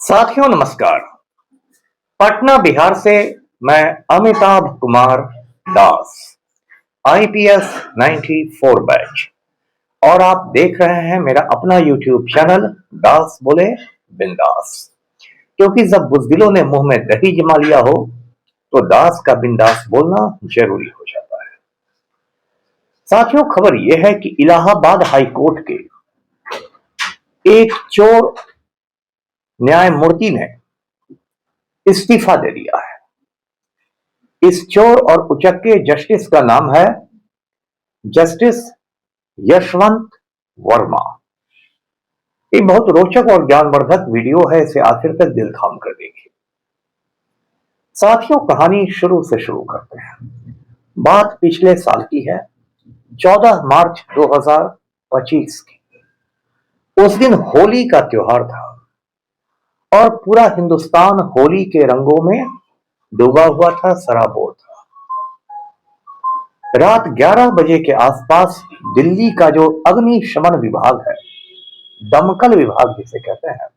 साथियों नमस्कार। पटना बिहार से मैं अमिताभ कुमार दास, आईपीएस 94 बैच, और आप देख रहे हैं मेरा अपना यूट्यूब चैनल दास बोले बिंदास। क्योंकि जब बुजदिलों ने मुंह में दही जमा लिया हो तो दास का बिंदास बोलना जरूरी हो जाता है। साथियों, खबर यह है कि इलाहाबाद हाईकोर्ट के एक चोर न्यायमूर्ति ने इस्तीफा दे दिया है। इस चोर और उचक्के जस्टिस का नाम है जस्टिस यशवंत वर्मा। ये बहुत रोचक और ज्ञानवर्धक वीडियो है, इसे आखिर तक दिल थाम कर देखिए। साथियों, कहानी शुरू से शुरू करते हैं। बात पिछले साल की है, 14 मार्च 2025 की। उस दिन होली का त्योहार था और पूरा हिंदुस्तान होली के रंगों में डूबा हुआ था, सराबोर था। रात 11 बजे के आसपास दिल्ली का जो अग्निशमन विभाग है, दमकल विभाग जिसे कहते हैं,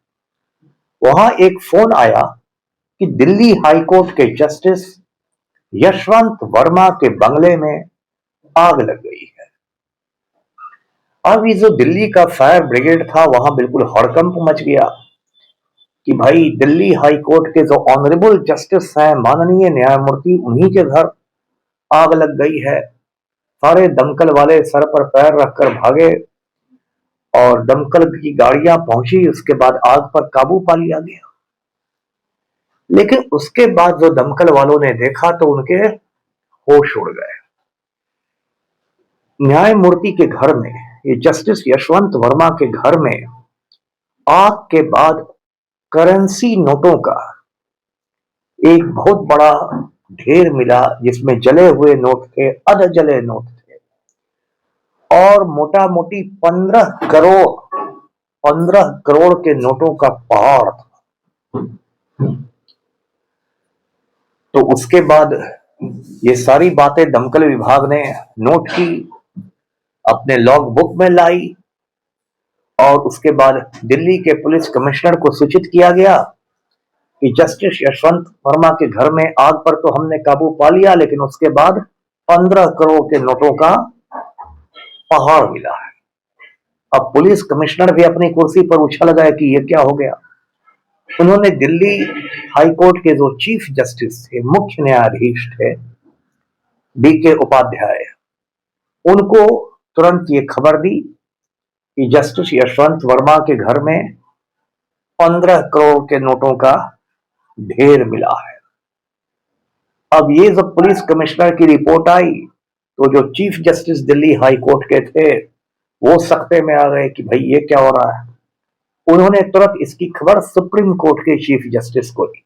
वहां एक फोन आया कि दिल्ली हाईकोर्ट के जस्टिस यशवंत वर्मा के बंगले में आग लग गई है। अब ये जो दिल्ली का फायर ब्रिगेड था, वहां बिल्कुल हड़कंप मच गया कि भाई दिल्ली हाईकोर्ट के जो ऑनरेबल जस्टिस हैं, माननीय न्यायमूर्ति, उन्हीं के घर आग लग गई है। सारे दमकल वाले सर पर पैर रखकर भागे और दमकल की गाड़ियां पहुंची। उसके बाद आग पर काबू पा लिया गया। लेकिन उसके बाद जो दमकल वालों ने देखा तो उनके होश उड़ गए। न्यायमूर्ति के घर में, ये जस्टिस यशवंत वर्मा के घर में आग के बाद करेंसी नोटों का एक बहुत बड़ा ढेर मिला, जिसमें जले हुए नोट थे, अध जले नोट थे, और मोटा मोटी 15 करोड़ के नोटों का पहाड़ था। तो उसके बाद ये सारी बातें दमकल विभाग ने नोट की, अपने लॉग बुक में लाई, और उसके बाद दिल्ली के पुलिस कमिश्नर को सूचित किया गया कि जस्टिस यशवंत वर्मा के घर में आग पर तो हमने काबू पा लिया, लेकिन उसके बाद 15 करोड़ के नोटों का पहाड़ मिला है। अब पुलिस कमिश्नर भी अपनी कुर्सी पर उछल गए कि ये क्या हो गया। उन्होंने दिल्ली हाईकोर्ट के जो चीफ जस्टिस थे, मुख्य न्यायाधीश थे, बीके उपाध्याय, उनको तुरंत ये खबर दी कि जस्टिस यशवंत वर्मा के घर में 15 करोड़ के नोटों का ढेर मिला है। अब ये जब पुलिस कमिश्नर की रिपोर्ट आई तो जो chief justice Delhi high court के थे, वो सख्ते में आ गए कि भाई ये क्या हो रहा है। उन्होंने तुरंत इसकी खबर सुप्रीम कोर्ट के चीफ जस्टिस को दी,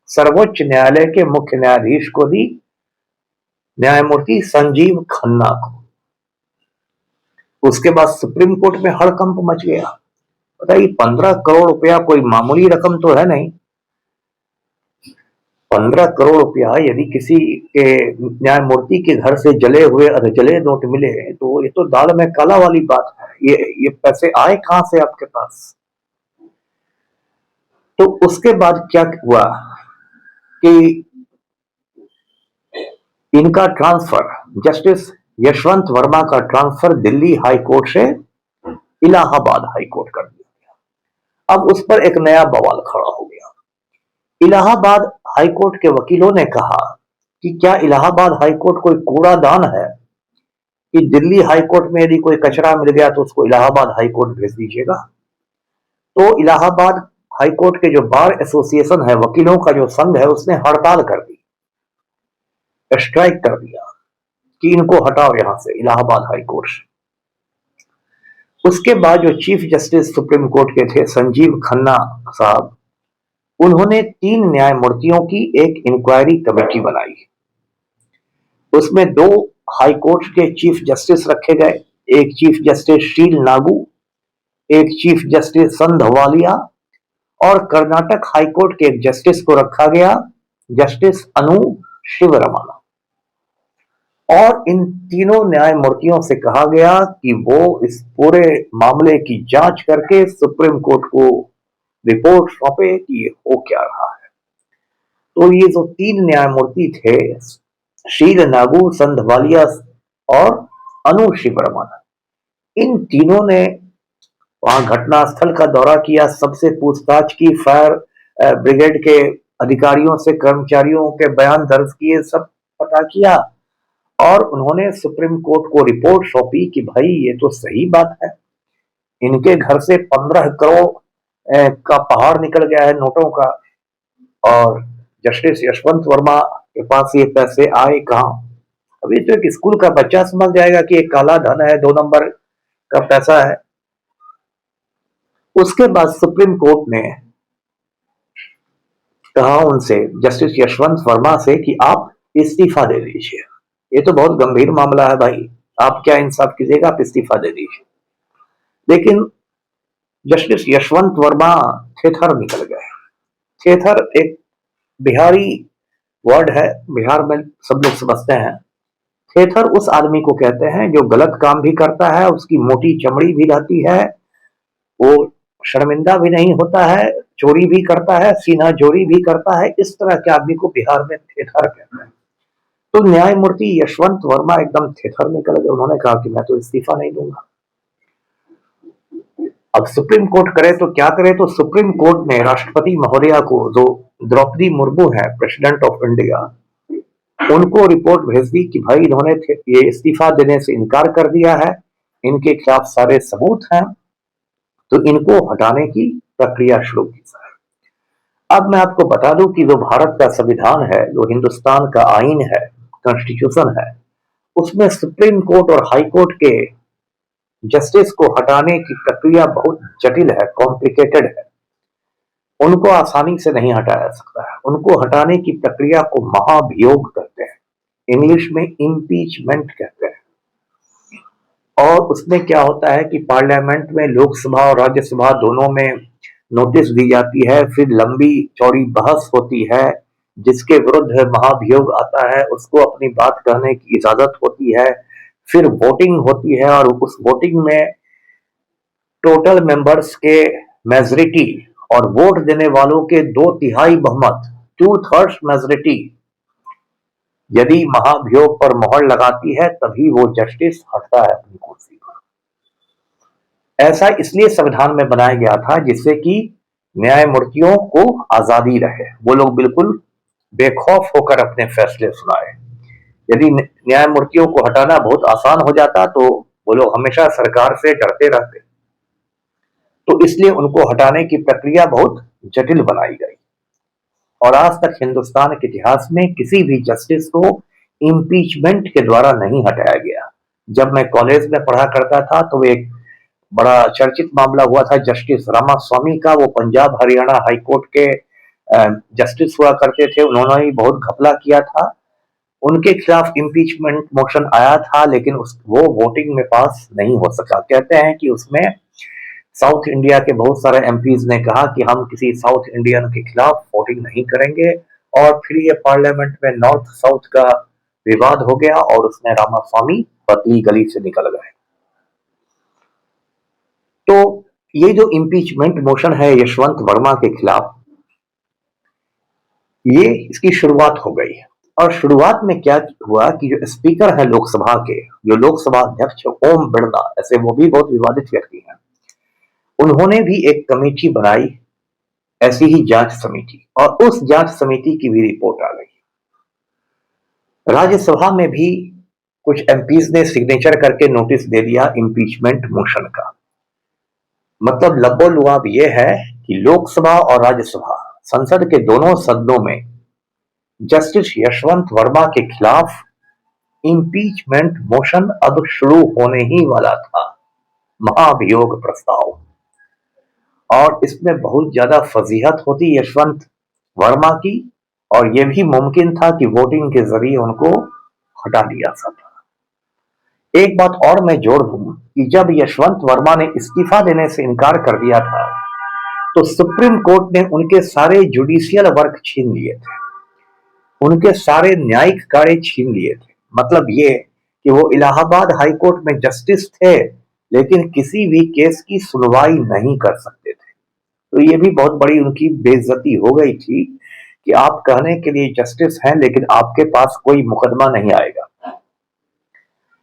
सर्वोच्च न्यायालय के मुख्य न्यायाधीश को दी, न्यायमूर्ति संजीव खन्ना को। उसके बाद सुप्रीम कोर्ट में हड़कंप मच गया। बताइए, 15 करोड़ रुपया कोई मामूली रकम तो है नहीं। 15 करोड़ रुपया यदि किसी के न्यायमूर्ति के घर से जले हुए अधजले नोट मिले तो ये तो दाल में काला वाली बात है। ये पैसे आए कहां से आपके पास? तो उसके बाद क्या हुआ कि इनका ट्रांसफर, जस्टिस यशवंत वर्मा का ट्रांसफर दिल्ली हाई कोर्ट से इलाहाबाद हाई कोर्ट कर दिया गया। अब उस पर एक नया बवाल खड़ा हो गया। इलाहाबाद हाई कोर्ट के वकीलों ने कहा कि क्या इलाहाबाद हाई कोर्ट कोई कूड़ादान है कि दिल्ली हाई कोर्ट में यदि कोई कचरा मिल गया तो उसको इलाहाबाद हाई कोर्ट भेज दीजिएगा। तो इलाहाबाद हाई कोर्ट के जो बार एसोसिएशन है, वकीलों का जो संघ है, उसने हड़ताल कर दी, स्ट्राइक कर दिया कि इनको हटाओ यहां से, इलाहाबाद हाई कोर्ट से। उसके बाद जो चीफ जस्टिस सुप्रीम कोर्ट के थे, संजीव खन्ना साहब, उन्होंने 3 न्यायमूर्तियों की एक इंक्वायरी कमेटी बनाई। उसमें 2 हाई कोर्ट के चीफ जस्टिस रखे गए, एक चीफ जस्टिस शील नागू, एक चीफ जस्टिस संधवालिया, और कर्नाटक हाई कोर्ट के एक जस्टिस को रखा गया, जस्टिस अनु शिवरमन। और इन तीनों न्यायमूर्तियों से कहा गया कि वो इस पूरे मामले की जांच करके सुप्रीम कोर्ट को रिपोर्ट सौंपे कि ये हो क्या रहा है। तो ये जो 3 न्यायमूर्ति थे, शील नागू, संधवालिया और अनु शिववर्मन, इन तीनों ने वहां घटनास्थल का दौरा किया, सबसे पूछताछ की, फायर ब्रिगेड के अधिकारियों से, कर्मचारियों के बयान दर्ज किए, सब पता किया और उन्होंने सुप्रीम कोर्ट को रिपोर्ट सौंपी कि भाई ये तो सही बात है, इनके घर से 15 करोड़ का पहाड़ निकल गया है नोटों का, और जस्टिस यशवंत वर्मा के पास ये पैसे आए कहां। अभी तो एक स्कूल का बच्चा समझ जाएगा कि एक काला धन है, 2 नंबर का पैसा है। उसके बाद सुप्रीम कोर्ट ने कहा उनसे, जस्टिस यशवंत वर्मा से, कि आप इस्तीफा दे दीजिए, ये तो बहुत गंभीर मामला है भाई, आप क्या इंसाफ कीजिएगा, आप इस्तीफा दे दीजिए। लेकिन जस्टिस यशवंत वर्मा थेथर निकल गए। थेथर एक बिहारी वर्ड है, बिहार में सब लोग समझते हैं। थेथर उस आदमी को कहते हैं जो गलत काम भी करता है, उसकी मोटी चमड़ी भी रहती है, वो शर्मिंदा भी नहीं होता है, चोरी भी करता है, सीना चोरी भी करता है, इस तरह के आदमी को बिहार में थेथर कहते हैं। तो न्यायमूर्ति यशवंत वर्मा एकदम थेथर निकल गए, उन्होंने कहा कि मैं तो इस्तीफा नहीं दूंगा। अब सुप्रीम कोर्ट करे तो क्या करे, तो सुप्रीम कोर्ट ने राष्ट्रपति महोदया को, जो द्रौपदी मुर्मू है, प्रेसिडेंट ऑफ इंडिया, उनको रिपोर्ट भेज दी कि भाई इन्होंने ये इस्तीफा देने से इनकार कर दिया है, इनके खिलाफ सारे सबूत हैं, तो इनको हटाने की प्रक्रिया शुरू की जाए। अब मैं आपको बता दूं कि जो भारत का संविधान है, जो हिंदुस्तान का आईन है, कॉन्स्टिट्यूशन है, उसमें सुप्रीम कोर्ट और हाई कोर्ट के जस्टिस को हटाने की प्रक्रिया बहुत जटिल है, कॉम्प्लिकेटेड है, उनको आसानी से नहीं हटाया जा सकता है। उनको हटाने की प्रक्रिया को महाभियोग कहते हैं, इंग्लिश में इम्पीचमेंट कहते हैं। और उसमें क्या होता है कि पार्लियामेंट में, लोकसभा और राज्यसभा दोनों में नोटिस दी जाती है, फिर लंबी चौड़ी बहस होती है, जिसके विरुद्ध महाभियोग आता है उसको अपनी बात कहने की इजाजत होती है, फिर वोटिंग होती है, और उस वोटिंग में टोटल मेंबर्स के मेजोरिटी और वोट देने वालों के 2/3 बहुमत, 2/3 मेजोरिटी यदि महाभियोग पर मोहर लगाती है, तभी वो जस्टिस हटता है अपनी कुर्सी पर। ऐसा इसलिए संविधान में बनाया गया था जिससे कि न्यायमूर्तियों को आजादी रहे, वो लोग बिल्कुल बेखौफ होकर अपने फैसले सुनाए। यदि न्यायमूर्तियों को हटाना बहुत आसान हो जाता तो वो लोग हमेशा सरकार से डरते रहते, तो इसलिए उनको हटाने की प्रक्रिया बहुत जटिल बनाई गई। और आज तक हिंदुस्तान के इतिहास में किसी भी जस्टिस को इम्पीचमेंट के द्वारा नहीं हटाया गया। जब मैं कॉलेज में पढ़ा करता था तो एक बड़ा चर्चित मामला हुआ था जस्टिस रामास्वामी का, वो पंजाब हरियाणा हाई कोर्ट के जस्टिस हुआ करते थे, उन्होंने भी बहुत घपला किया था, उनके खिलाफ इम्पीचमेंट मोशन आया था, लेकिन वो वोटिंग में पास नहीं हो सका। कहते हैं कि उसमें साउथ इंडिया के बहुत सारे एमपीज ने कहा कि हम किसी साउथ इंडियन के खिलाफ वोटिंग नहीं करेंगे, और फिर ये पार्लियामेंट में नॉर्थ साउथ का विवाद हो गया और उसमें रामास्वामी पतली गली से निकल गए। तो ये जो इम्पीचमेंट मोशन है यशवंत वर्मा के खिलाफ, ये इसकी शुरुआत हो गई। और शुरुआत में क्या हुआ कि जो स्पीकर है लोकसभा के, जो लोकसभा अध्यक्ष ओम बिरला, ऐसे वो भी बहुत विवादित व्यक्ति हैं, उन्होंने भी एक कमेटी बनाई, ऐसी ही जांच समिति, और उस जांच समिति की भी रिपोर्ट आ गई। राज्यसभा में भी कुछ एमपीज ने सिग्नेचर करके नोटिस दे दिया इम्पीचमेंट मोशन का। मतलब लबोलुआब ये है कि लोकसभा और राज्यसभा, संसद के दोनों सदनों में जस्टिस यशवंत वर्मा के खिलाफ इम्पीचमेंट मोशन अब शुरू होने ही वाला था, महाभियोग प्रस्ताव। और इसमें बहुत ज्यादा फजीहत होती यशवंत वर्मा की, और यह भी मुमकिन था कि वोटिंग के जरिए उनको हटा दिया सकता। एक बात और मैं जोड़ दूं कि जब यशवंत वर्मा ने इस्तीफा देने से इनकार कर दिया था, तो सुप्रीम कोर्ट ने उनके सारे जुडिशियल वर्क छीन लिए थे, उनके सारे न्यायिक कार्य छीन लिए थे। मतलब ये कि वो इलाहाबाद हाई कोर्ट में जस्टिस थे, लेकिन किसी भी केस की सुनवाई नहीं कर सकते थे। तो ये भी बहुत बड़ी उनकी बेइज्जती हो गई थी कि आप कहने के लिए जस्टिस हैं लेकिन आपके पास कोई मुकदमा नहीं आएगा।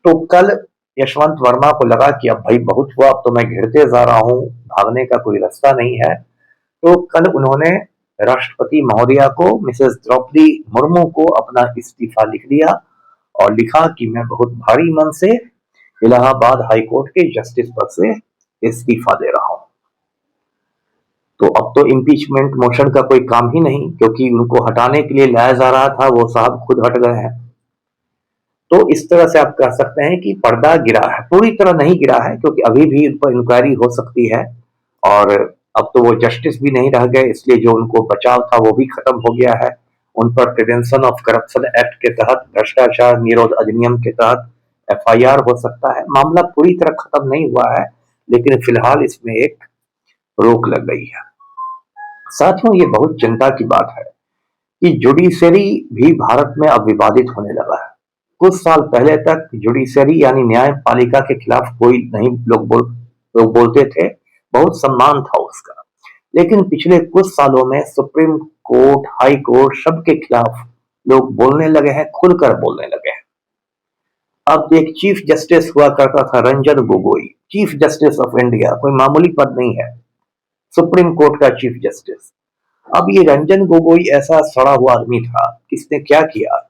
तो कल यशवंत वर्मा को लगा कि अब भाई बहुत हुआ, अब तो मैं घिरते जा रहा हूं, भागने का कोई रास्ता नहीं है। तो कल उन्होंने राष्ट्रपति महोदया को, मिसेस द्रौपदी मुर्मू को अपना इस्तीफा लिख दिया और लिखा कि मैं बहुत भारी मन से इलाहाबाद हाईकोर्ट के जस्टिस पद से इस्तीफा दे रहा हूं। तो अब तो इम्पीचमेंट मोशन का कोई काम ही नहीं, क्योंकि उनको हटाने के लिए लाया जा रहा था, वो साहब खुद हट गए हैं। तो इस तरह से आप कह सकते हैं कि पर्दा गिरा है, पूरी तरह नहीं गिरा है क्योंकि अभी भी उन पर इंक्वायरी हो सकती है और अब तो वो जस्टिस भी नहीं रह गए, इसलिए जो उनको बचाव था वो भी खत्म हो गया है। उन पर प्रिवेंशन ऑफ करप्शन एक्ट के तहत, भ्रष्टाचार निरोध अधिनियम के तहत एफआईआर हो सकता है। मामला पूरी तरह खत्म नहीं हुआ है, लेकिन फिलहाल इसमें एक रोक लग गई है। साथियों, ये बहुत चिंता की बात है कि जुडिशरी भी भारत में अब विवादित होने लगा है। कुछ साल पहले तक जुडिशरी यानी न्यायपालिका के खिलाफ कोई नहीं लोग बोलते थे, बहुत सम्मान था उसका। लेकिन पिछले कुछ सालों में सुप्रीम कोर्ट, हाई कोर्ट सबके खिलाफ लोग बोलने लगे हैं, खुलकर बोलने लगे हैं। अब एक चीफ जस्टिस हुआ करता था Ranjan Gogoi, chief justice of India, कोई मामूली पद नहीं है, सुप्रीम कोर्ट का चीफ जस्टिस। अब ये रंजन गोगोई ऐसा सड़ा हुआ आदमी था, किसने क्या किया,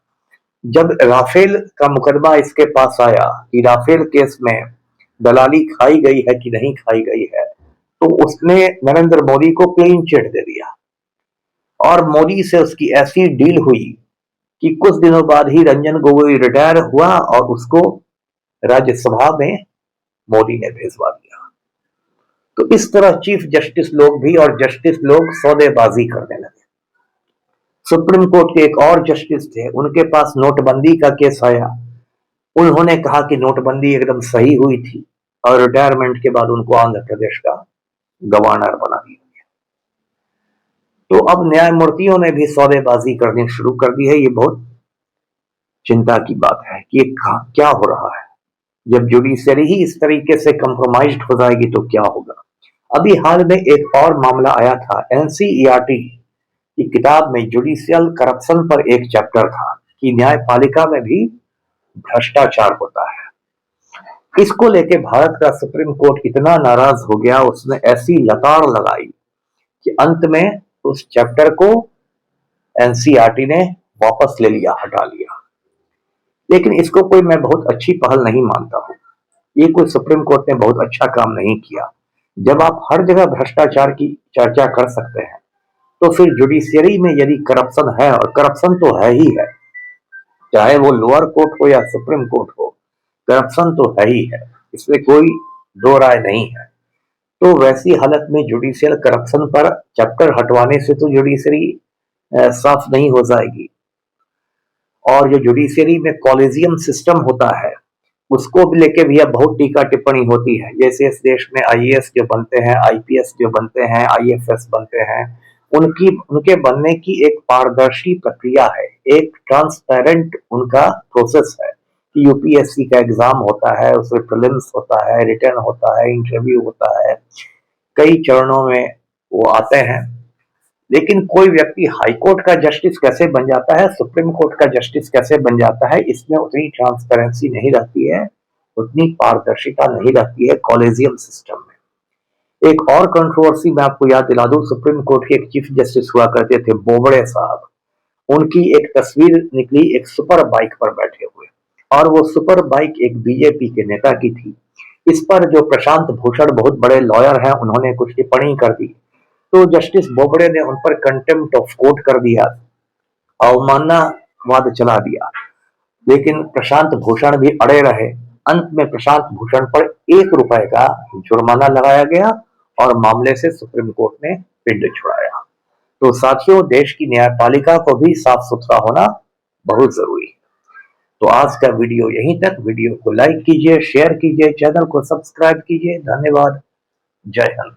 जब राफेल का मुकदमा इसके पास आया कि राफेल केस में दलाली खाई गई है कि नहीं खाई गई है, तो उसने नरेंद्र मोदी को क्लीन चिट दे दिया और मोदी से उसकी ऐसी डील हुई कि कुछ दिनों बाद ही रंजन गोगोई रिटायर हुआ और उसको राज्यसभा में मोदी ने भेजवा दिया। तो इस तरह चीफ जस्टिस लोग भी और जस्टिस लोग सौदेबाजी करने लगे। सुप्रीम कोर्ट के एक और जस्टिस थे, उनके पास नोटबंदी का केस आया, उन्होंने कहा कि नोटबंदी एकदम सही हुई थी और रिटायरमेंट के बाद उनको आंध्र प्रदेश का गवर्नर बना दिया। तो अब न्यायमूर्तियों ने भी सौदेबाजी करनी शुरू कर दी है। ये बहुत चिंता की बात है कि ये क्या हो रहा है। जब जुडिशरी ही इस तरीके से कंप्रोमाइज्ड हो जाएगी तो क्या होगा। अभी हाल में एक और मामला आया था, एनसीईआरटी की किताब में जुडिशियल करप्शन पर एक चैप्टर था कि न्यायपालिका में भी भ्रष्टाचार होता है। इसको लेके भारत का सुप्रीम कोर्ट इतना नाराज हो गया, उसने ऐसी लताड़ लगाई कि अंत में उस चैप्टर को एनसीईआरटी ने वापस ले लिया, हटा लिया। लेकिन इसको कोई मैं बहुत अच्छी पहल नहीं मानता हूं। ये कोई सुप्रीम कोर्ट ने बहुत अच्छा काम नहीं किया। जब आप हर जगह भ्रष्टाचार की चर्चा कर सकते हैं तो फिर जुडिशियरी में यदि करप्शन है, और करप्शन तो है ही है, चाहे वो लोअर कोर्ट हो या सुप्रीम कोर्ट हो, करप्शन तो है ही है, इसमें कोई दो राय नहीं है। तो वैसी हालत में जुडिशियल करप्शन पर चैप्टर हटवाने से तो जुडिशरी साफ नहीं हो जाएगी। और जो जुडिशरी में कॉलेजियम सिस्टम होता है, उसको भी लेके भी अब बहुत टीका टिप्पणी होती है। जैसे इस देश में आईएएस जो बनते हैं, आईपीएस जो बनते हैं, आईएफएस बनते हैं, उनके बनने की एक पारदर्शी प्रक्रिया है, एक ट्रांसपेरेंट उनका प्रोसेस है कि यूपीएससी का एग्जाम होता है, उसमें प्रीलिम्स होता है, रिटर्न होता है, इंटरव्यू होता है, कई चरणों में वो आते हैं। लेकिन कोई व्यक्ति हाईकोर्ट का जस्टिस कैसे बन जाता है, सुप्रीम कोर्ट का जस्टिस कैसे बन जाता है, इसमें उतनी ट्रांसपेरेंसी नहीं रहती है, उतनी पारदर्शिता नहीं रहती है कॉलेजियम सिस्टम में। एक और कंट्रोवर्सी मैं आपको याद दिला दूं, सुप्रीम कोर्ट के एक चीफ जस्टिस हुआ करते थे बोबड़े साहब, उनकी एक तस्वीर निकली एक सुपर बाइक पर बैठे हुए, और वो सुपर बाइक एक बीजेपी के नेता की थी। इस पर जो प्रशांत भूषण बहुत बड़े लॉयर हैं, उन्होंने कुछ टिप्पणी कर दी, तो जस्टिस बोबड़े ने उन पर कंटेम्प्ट ऑफ कोर्ट कर दिया, अवमानना वाद चला दिया। लेकिन प्रशांत भूषण भी अड़े रहे। अंत में प्रशांत भूषण पर ₹1 का जुर्माना लगाया गया और मामले से सुप्रीम कोर्ट ने पिंड छुड़ाया। तो साथियों, देश की न्यायपालिका को भी साफ सुथरा होना बहुत जरूरी है। तो आज का वीडियो यहीं तक। वीडियो को लाइक कीजिए, शेयर कीजिए, चैनल को सब्सक्राइब कीजिए। धन्यवाद। जय हिंद।